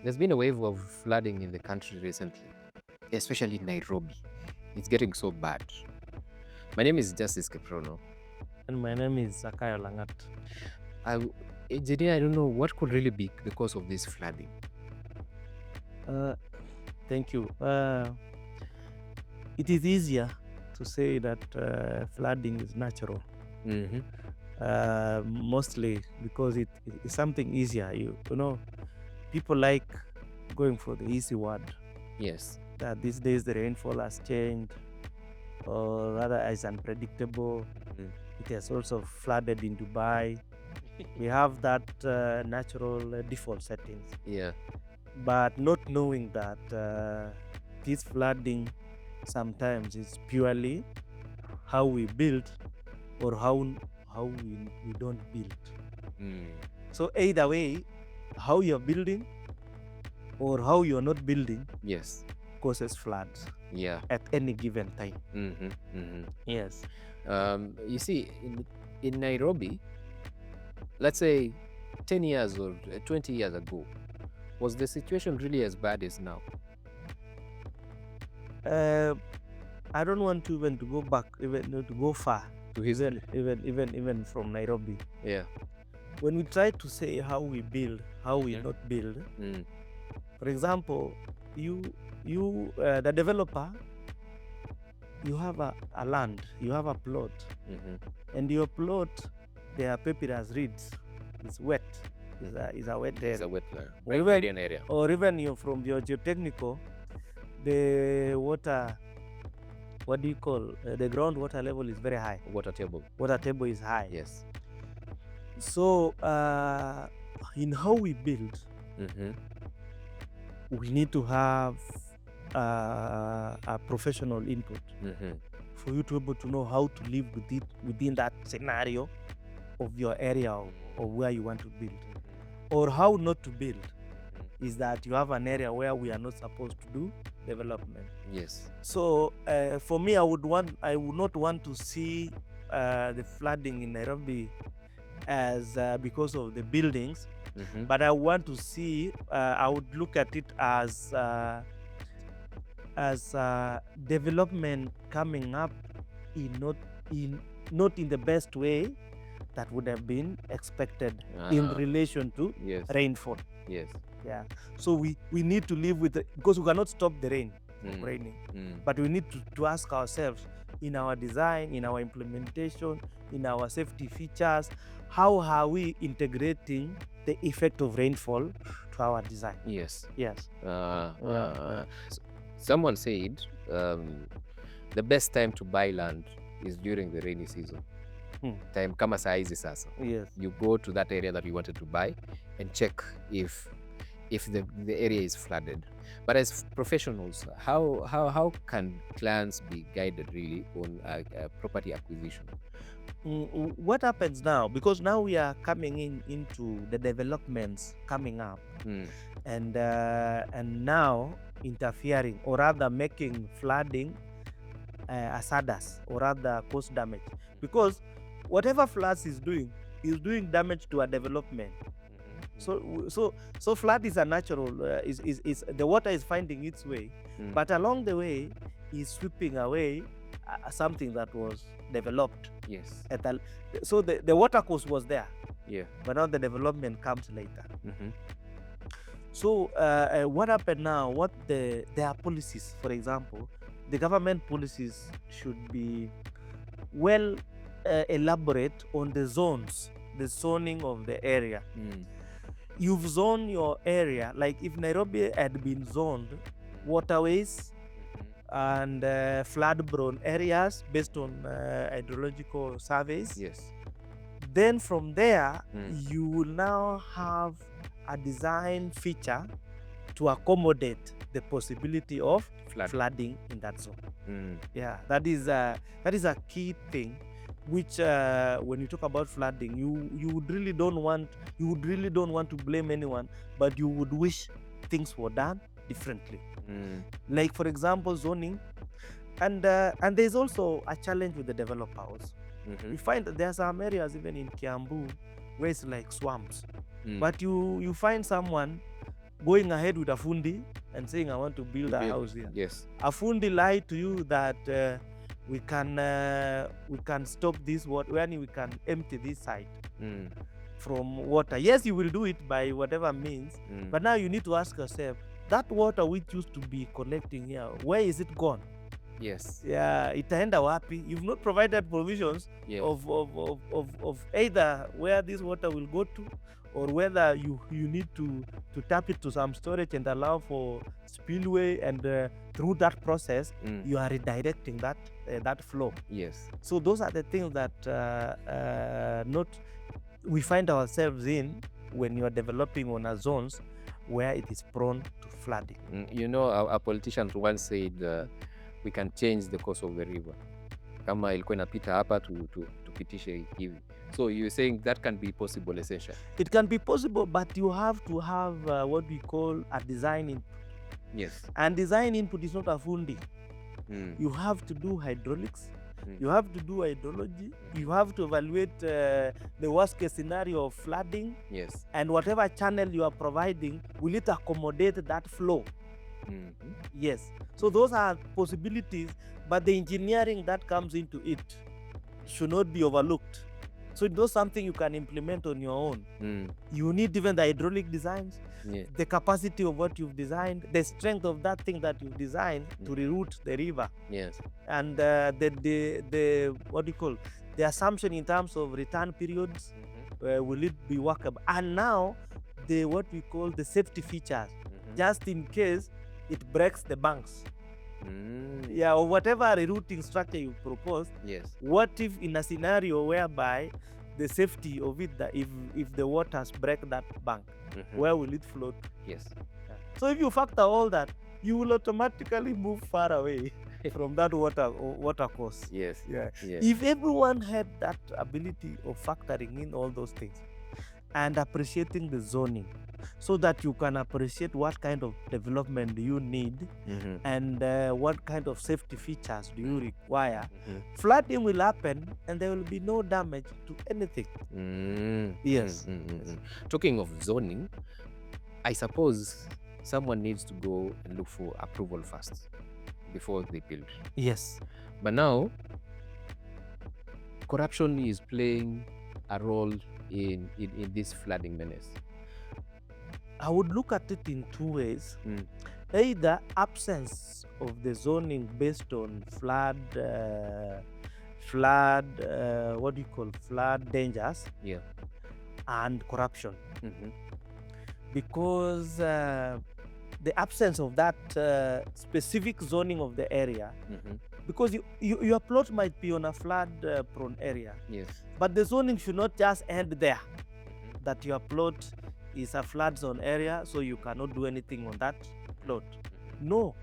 There's been a wave of flooding in the country recently, especially in Nairobi. It's getting so bad. My name is Justice Keprono. And my name is Zakayo Langat. Engineer, I don't know what could really be the cause of this flooding. Thank you. It is easier to say that flooding is natural, Mm-hmm. mostly because it is something easier. You know, people like going for the easy word. Yes. That these days the rainfall has changed, or rather is unpredictable. Mm. It has also flooded in Dubai. We have that natural default settings, Yeah. but not knowing that this flooding sometimes is purely how we build or how we don't build. Mm. So either way, how you're building or how you're not building Yes. causes floods Yeah. at any given time. Mm-hmm. Mm-hmm. Yes. You see, in Nairobi, let's say 10 years or 20 years ago, was the situation really as bad as now? I don't want to even to go back, even to go far, To history? even from Nairobi. Yeah. When we try to say how we build, how we not build, Mm. for example, you the developer, you have a land, you have a plot, and your plot, their papyrus reads, it's wet, is a wet It's a area. wetland. Or even, Riparian area. or even you from your geotechnical, the water, what do you call, the groundwater level is very high. Water table. Water table is high. Yes. So in how we build, Mm-hmm. we need to have a professional input Mm-hmm. for you to be able to know how to live with it within that scenario of your area or where you want to build, or how not to build. Is that you have an area where we are not supposed to do development. Yes. So for me, I would not want to see the flooding in Nairobi as because of the buildings, Mm-hmm. but I want to see. I would look at it as development coming up not in the best way that would have been expected in relation to Yes. rainfall. Yes. Yeah. So we need to live with it because we cannot stop the rain from raining. But we need to ask ourselves, in our design, in our implementation, in our safety features, how are we integrating the effect of rainfall to our design? Yes. Yes. Someone said the best time to buy land is during the rainy season. Time kama saa hizi sasa. Yes. You go to that area that you wanted to buy and check if the area is flooded. But as professionals, how can clients be guided really on property acquisition? What happens now, because now we are coming into the developments coming up, and now interfering, or rather making flooding hazardous, or rather cause damage, because whatever floods is doing damage to a development. So flood is a natural, is the water is finding its way, but along the way is sweeping away something that was developed. Yes. So the water course was there. Yeah. But now the development comes later. So what happened now? What there are policies, for example, the government policies should be well elaborate on the zones, the zoning of the area. You've zoned your area, like if Nairobi had been zoned waterways and flood-prone areas based on hydrological surveys. Yes. Then from there, you will now have a design feature to accommodate the possibility of flooding in that zone. Yeah, that is a key thing, which when you talk about flooding, you would really don't want to blame anyone, but you would wish things were done differently. Like for example, zoning, and there's also a challenge with the developers. You find that there are some areas even in Kiambu where it's like swamps, but you find someone going ahead with a fundi and saying, I want to build a house here. Yes. A fundi lied to you that we can stop this water, when we can empty this site from water. Yes, you will do it by whatever means, but now you need to ask yourself, that water which used to be collecting here, where is it gone? Yes. Yeah, itaenda wapi? You've not provided provisions of either where this water will go to, or whether you need to tap it to some storage and allow for spillway, and through that process you are redirecting that flow. Yes. So those are the things that not we find ourselves in when you are developing on a zones where it is prone to flooding. You know, our politicians once said we can change the course of the river. Kama ilikuwa inapita hapa tupitishe hivi. So you're saying that can be possible, essentially? It can be possible, but you have to have what we call a design input. Yes. And design input is not a fundi. You have to do hydraulics. You have to do hydrology. You have to evaluate the worst case scenario of flooding. Yes. And whatever channel you are providing, will it accommodate that flow? Yes. So those are possibilities, but the engineering that comes into it should not be overlooked. So it's not something you can implement on your own. You need even the hydraulic designs, the capacity of what you've designed, the strength of that thing that you've designed to reroute the river. Yes. And the what do you call, the assumption in terms of return periods, will it be workable? And now the what we call the safety features, just in case it breaks the banks. Yeah, or whatever rerouting structure you propose. Yes. What if in a scenario whereby the safety of it, that if the waters break that bank, where will it float? Yes. Yeah. So if you factor all that, you will automatically move far away from that water course. Yes. Yeah. Yes. If everyone had that ability of factoring in all those things and appreciating the zoning, so that you can appreciate what kind of development do you need, and what kind of safety features do you require, flooding will happen and there will be no damage to anything. Yes. Talking of zoning, I suppose someone needs to go and look for approval first before they build. Yes. But now, corruption is playing a role in this flooding menace. I would look at it in two ways. Either absence of the zoning based on flood what do you call, flood dangers, and corruption. Because the absence of that specific zoning of the area, because your plot might be on a flood prone area, but the zoning should not just end there, that your plot is a flood zone area, so you cannot do anything on that plot. No,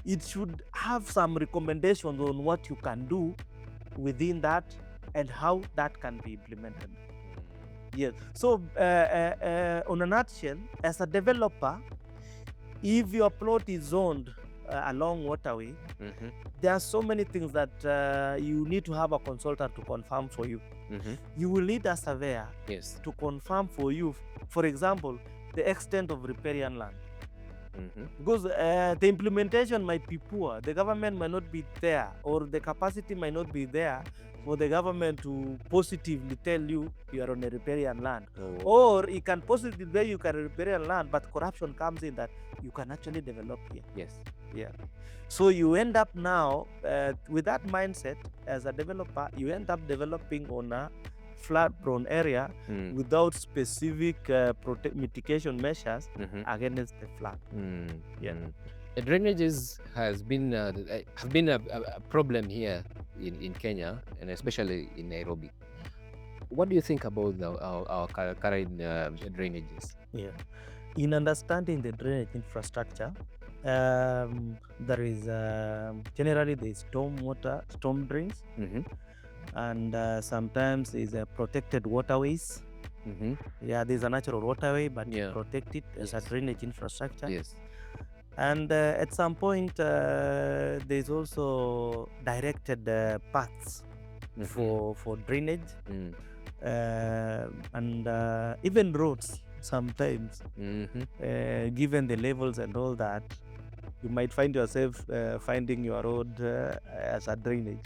it should have some recommendations on what you can do within that and how that can be implemented. Yes. So on a nutshell, as a developer, if your plot is zoned along waterway, there are so many things that you need to have a consultant to confirm for you. You will need a surveyor to confirm for you, for example, the extent of riparian land. Because the implementation might be poor, the government might not be there, or the capacity might not be there for the government to positively tell you you are on a riparian land. Or it can positively tell you can riparian land, but corruption comes in that you can actually develop here. Yes. Yeah. So you end up now with that mindset as a developer, you end up developing on a flood-prone area without specific mitigation measures against the flood. Drainages have been a problem here in Kenya, and especially in Nairobi. What do you think about our current drainages? Yeah. In understanding the drainage infrastructure, there is generally the storm drains, and sometimes is protected waterways. Yeah, there's a natural waterway, but protect it as a drainage infrastructure. Yes. And at some point, there's also directed paths for drainage, and even roads. sometimes, given the levels and all that, you might find yourself finding your road as a drainage.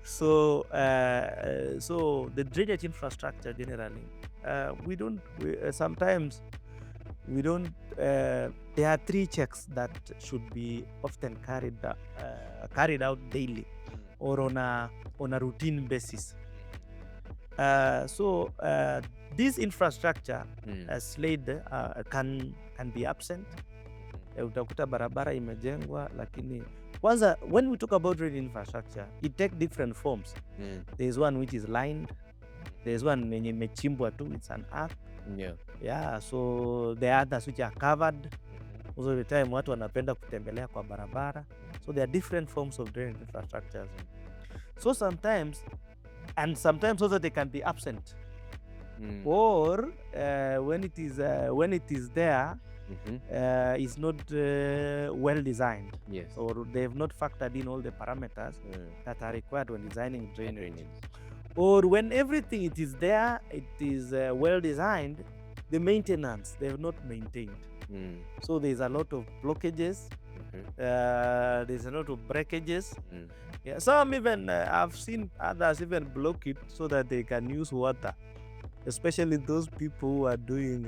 So the drainage infrastructure generally, sometimes we don't. There are 3 checks that should be often carried out daily or on a routine basis. This infrastructure as laid can be absent. Utakuta barabara imejengwa, lakini kwanza, when we talk about drainage infrastructure, it takes different forms. There's one which is lined, there's one yenye imechimbwa tu, it's an earth. So the others which are covered. Most of the time watu wanapenda kutembelea kwa barabara. So there are different forms of drainage infrastructures. So sometimes also they can be absent. Or when it is there, it's not well designed. Or they have not factored in all the parameters that are required when designing drainage. Or when everything it is there, it is well designed, the maintenance they have not maintained. So there's a lot of blockages. There's a lot of breakages. Some even I've seen others even block it so that they can use water, especially those people who are doing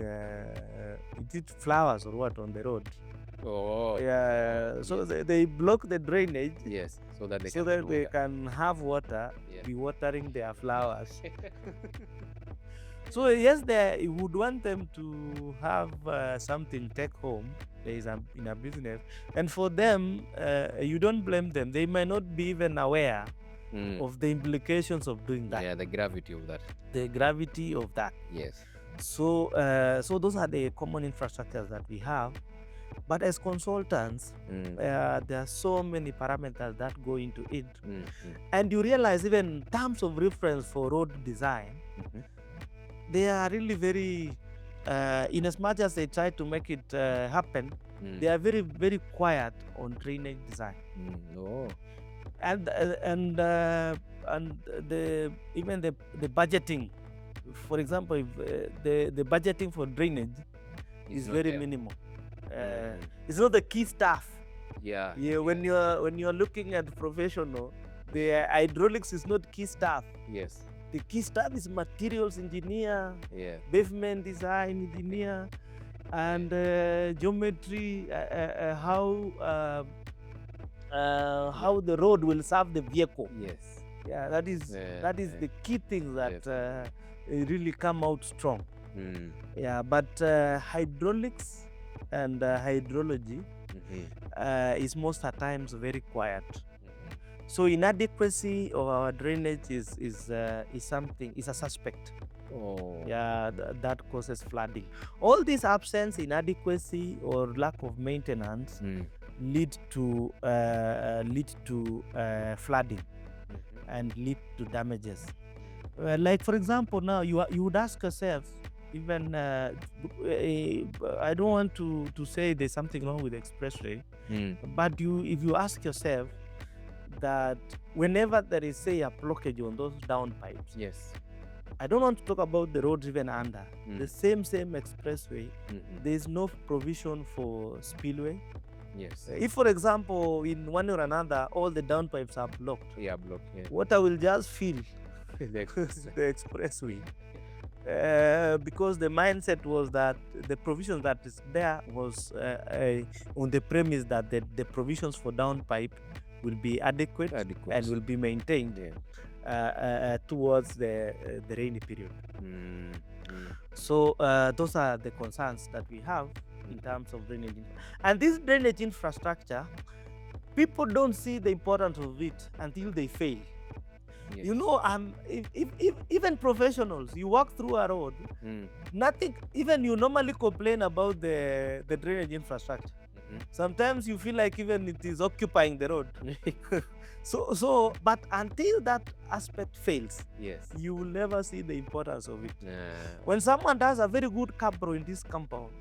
flowers or what on the road. So they block the drainage. So that they can have water, be watering their flowers. So yes, you would want them to have something take home. There is in a business, and for them, you don't blame them. They might not be even aware of the implications of doing that. The gravity of that. So those are the common infrastructures that we have. But as consultants, there are so many parameters that go into it. And you realize even terms of reference for road design, they are really very, in as much as they try to make it happen, they are very, very quiet on drainage design. And even the budgeting, for example, if, the budgeting for drainage is very minimal. It's not the key stuff. When you're looking at professional, the hydraulics is not key stuff. The key stuff is materials engineer, pavement design engineer, and geometry, how the road will serve the vehicle. That is the key thing that really come out strong. But hydraulics and hydrology is most at times very quiet. So inadequacy of our drainage is a suspect. That causes flooding. All these absence, inadequacy, or lack of maintenance lead to flooding and lead to damages. Like for example, now you would ask yourself, even I don't want to say there's something wrong with the expressway, but if you ask yourself that whenever there is, say, a blockage on those downpipes, I don't want to talk about the roads even under the same expressway, there is no provision for spillway. If, for example, in one or another, all the downpipes are blocked, water will just fill the expressway. Because the mindset was that the provision that is there was on the premise that the provisions for downpipe will be adequate and will be maintained towards the rainy period. So those are the concerns that we have in terms of drainage. And this drainage infrastructure, people don't see the importance of it until they fail. You know, if even professionals, you walk through a road, nothing, even you normally complain about the drainage infrastructure. Sometimes you feel like even it is occupying the road. But until that aspect fails, you will never see the importance of it. When someone does a very good cabro in this compound,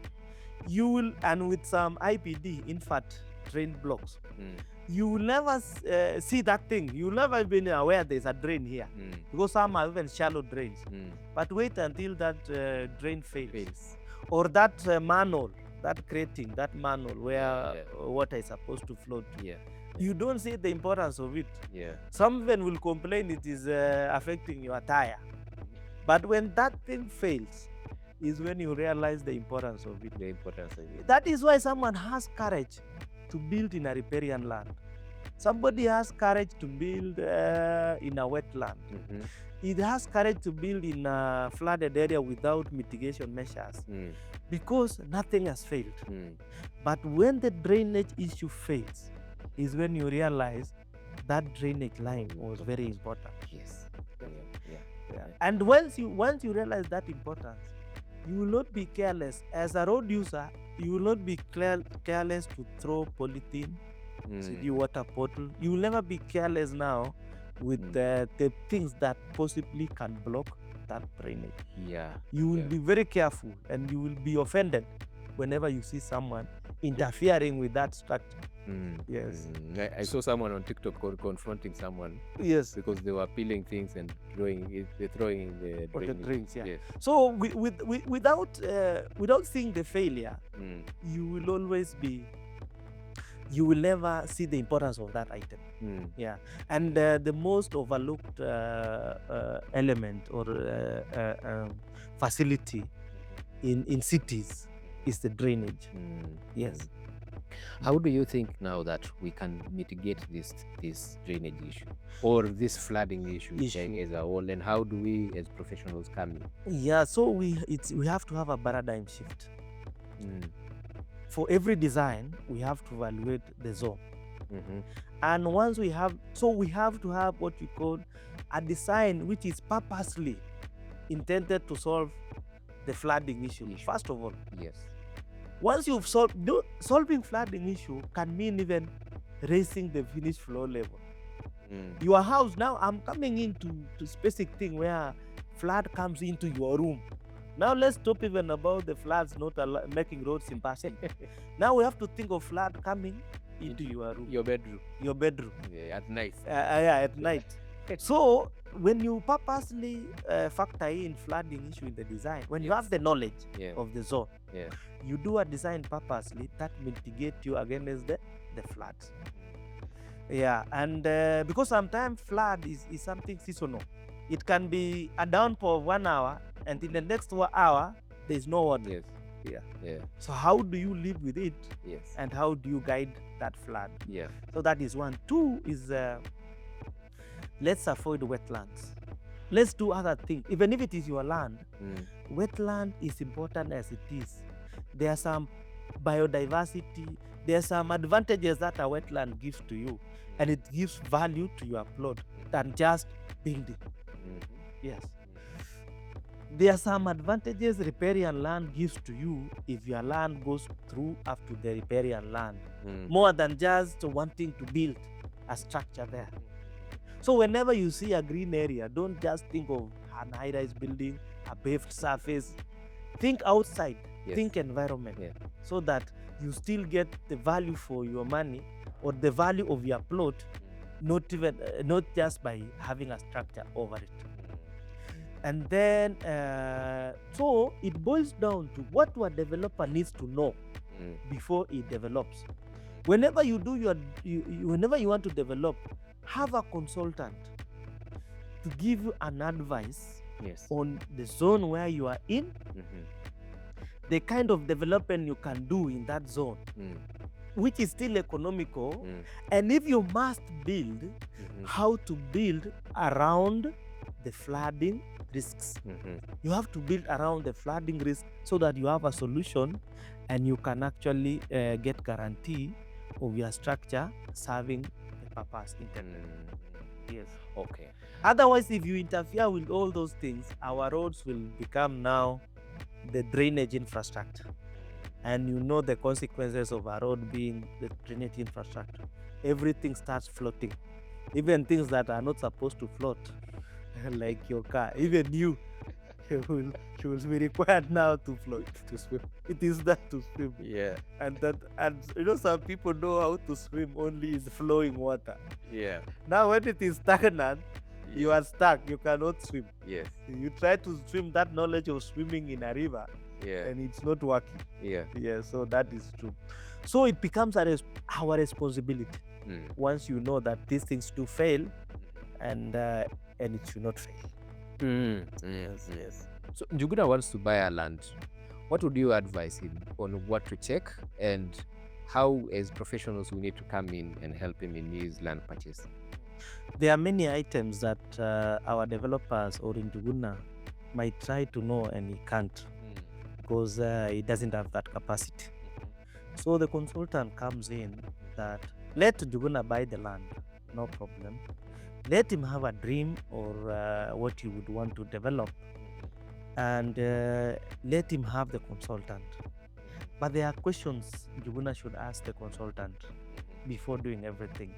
you will, and with some IPD, in fact, drain blocks, you will never see that thing. You will never be aware there's a drain here, because some are even shallow drains. But wait until that drain fails. Or that manhole, that creating that manhole where water is supposed to flow to. You don't see the importance of it. Some even will complain it is affecting your tire. But when that thing fails, is when you realize the importance of it. That is why someone has courage to build in a riparian land. Somebody has courage to build in a wetland. It has courage to build in a flooded area without mitigation measures, because nothing has failed. But when the drainage issue fails, is when you realize that drainage line was very important. And once you realize that importance, you will not be careless. As a road user, you will not be careless to throw polythene, CD water bottle. You will never be careless now with the things that possibly can block that drainage. You will be very careful, and you will be offended whenever you see someone interfering with that structure. I saw someone on TikTok confronting someone. Because they were peeling things and throwing in the drains. So without seeing the failure, you will always be. You will never see the importance of that item. And the most overlooked element or facility in cities is the drainage. How do you think now that we can mitigate this drainage issue or this flooding issue as a whole, and how do we as professionals come in? So we have to have a paradigm shift. For every design, we have to evaluate the zone. And once we have to have what we call a design which is purposely intended to solve the flooding issue. First of all, once you've solving flooding issue can mean even raising the finished floor level. Your house, now I'm coming into specific thing where flood comes into your room. Now let's stop even about the floods not making roads impassable. Now we have to think of flood coming into your room. Your bedroom. At night. At night. So when you purposely factor in flooding issue in the design, when you have the knowledge of the zone, you do a design purposely that mitigate you against the floods. And because sometimes flood is something seasonal. It can be a downpour of 1 hour, and in the next hour there is no water. So how do you live with it? And how do you guide that flood? So that is one. Two is let's avoid wetlands. Let's do other things. Even if it is your land, wetland is important as it is. There are some biodiversity. There are some advantages that a wetland gives to you, and it gives value to your plot than just building. There are some advantages riparian land gives to you if your land goes through up to the riparian land, more than just wanting to build a structure there. So whenever you see a green area, don't just think of an high-rise building, a paved surface. Think outside, think environment, so that you still get the value for your money or the value of your plot, not just by having a structure over it. And then, so it boils down to what your developer needs to know before he develops. Whenever you do whenever you want to develop, have a consultant to give you an advice on the zone where you are in, the kind of development you can do in that zone, which is still economical, and if you must build, how to build around the flooding risks. You have to build around the flooding risk so that you have a solution and you can actually get guarantee of your structure serving the purpose intended. Otherwise, if you interfere with all those things, our roads will become now the drainage infrastructure. And you know the consequences of a road being the drainage infrastructure. Everything starts floating. Even things that are not supposed to float, like your car, even you. she will be required now to float. To swim. It is that to swim. Yeah. And some people know how to swim only is flowing water. Yeah. Now when it is stagnant, you are stuck. You cannot swim. Yes. You try to swim, that knowledge of swimming in a river, and it's not working. Yeah. Yeah. So that is true. So it becomes our responsibility once you know that these things do fail, and it should not fail. Yes. So Njuguna wants to buy a land. What would you advise him on what to check, and how, as professionals, we need to come in and help him in his land purchase? There are many items that our developers or Njuguna might try to know and he can't because he doesn't have that capacity. So the consultant comes in that let Njuguna buy the land, no problem. Let him have a dream or what he would want to develop, and let him have the consultant. But there are questions Njuguna should ask the consultant before doing everything.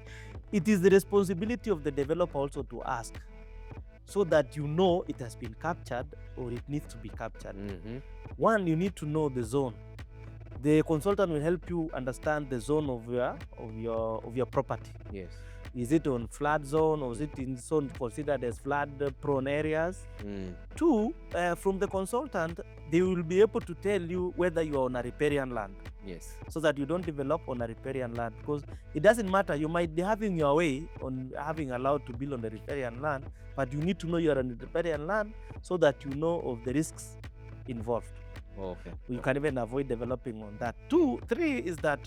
It is the responsibility of the developer also to ask, so that you know it has been captured or it needs to be captured. One, you need to know the zone. The consultant will help you understand the zone of your property. Yes. Is it on flood zone, or is it in zone considered as flood prone areas? Two, from the consultant, they will be able to tell you whether you are on a riparian land. Yes. So that you don't develop on a riparian land, because it doesn't matter. You might be having your way on having allowed to build on the riparian land, but you need to know you are on the riparian land so that you know of the risks involved. Okay. You can even avoid developing on that. Three is that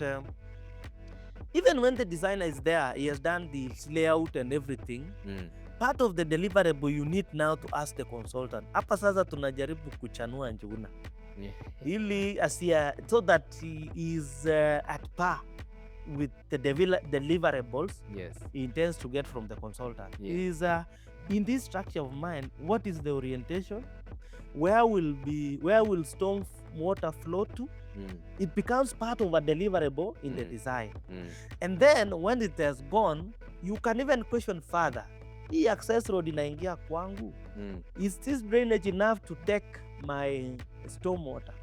even when the designer is there, he has done the layout and everything. Part of the deliverable you need now to ask the consultant. Hapa sasa tunajaribu kuchanua Njuguna. Ili asia, so that he is at par with the deliverables. Yes. He intends to get from the consultant. Yes. Is in this structure of mind, what is the orientation? Where will storm water flow to? It becomes part of a deliverable in the design. And then when it has gone, you can even question further. Hii access road inaingia kwangu. Is this drainage enough to take my stormwater?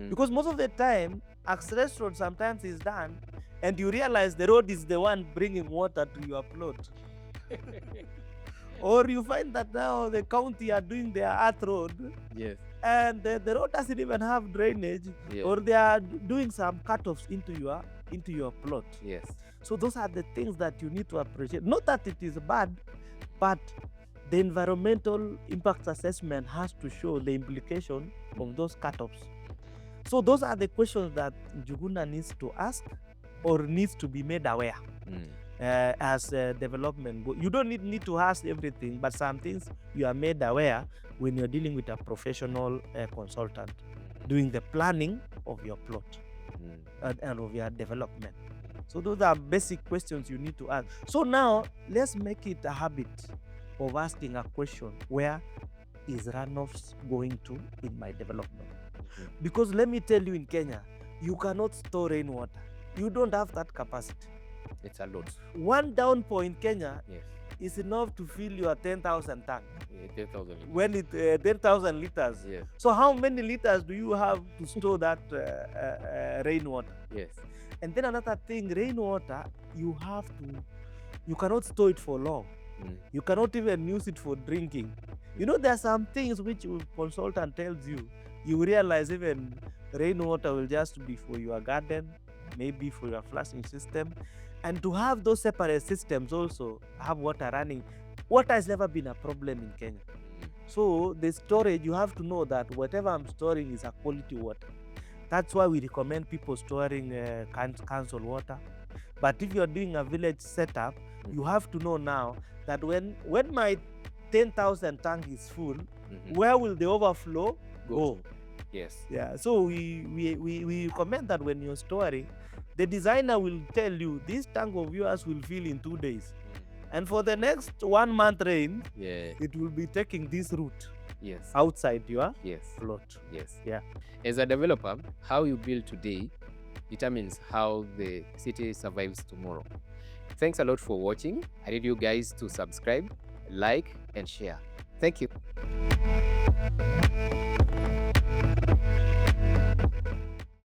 Because most of the time, access road sometimes is done and you realize the road is the one bringing water to your plot. Or you find that now the county are doing their earth road. Yes. And the road doesn't even have drainage. Yeah. Or they are doing some cutoffs into your plot. Yes. So those are the things that you need to appreciate. Not that it is bad, but the environmental impact assessment has to show the implication of those cutoffs. So those are the questions that Njuguna needs to ask or needs to be made aware. As development. You don't need to ask everything, but some things you are made aware when you're dealing with a professional consultant doing the planning of your plot and of your development. So those are basic questions you need to ask. So now let's make it a habit of asking a question: where is runoffs going to in my development? Because let me tell you, in Kenya, you cannot store rainwater. You don't have that capacity. It's a lot. One downpour in Kenya is enough to fill your 10,000 tank. 10,000 liters. When it 10,000 liters. Yes. So how many liters do you have to store that rainwater? Yes. And then another thing, rainwater, you cannot store it for long. You cannot even use it for drinking. You know, there are some things which a consultant tells you, you realize even rainwater will just be for your garden, maybe for your flushing system. And to have those separate systems also have water running. Water has never been a problem in Kenya. So the storage, you have to know that whatever I'm storing is a quality water. That's why we recommend people storing council water. But if you're doing a village setup, you have to know now that when my 10,000 tank is full, where will the overflow go? Yes. Yeah. So we recommend that when you're storing, the designer will tell you this tank of yours will fill in 2 days. And for the next 1 month rain, it will be taking this route outside your plot. Yes. Yeah. As a developer, how you build today determines how the city survives tomorrow. Thanks a lot for watching. I need you guys to subscribe, like, and share. Thank you.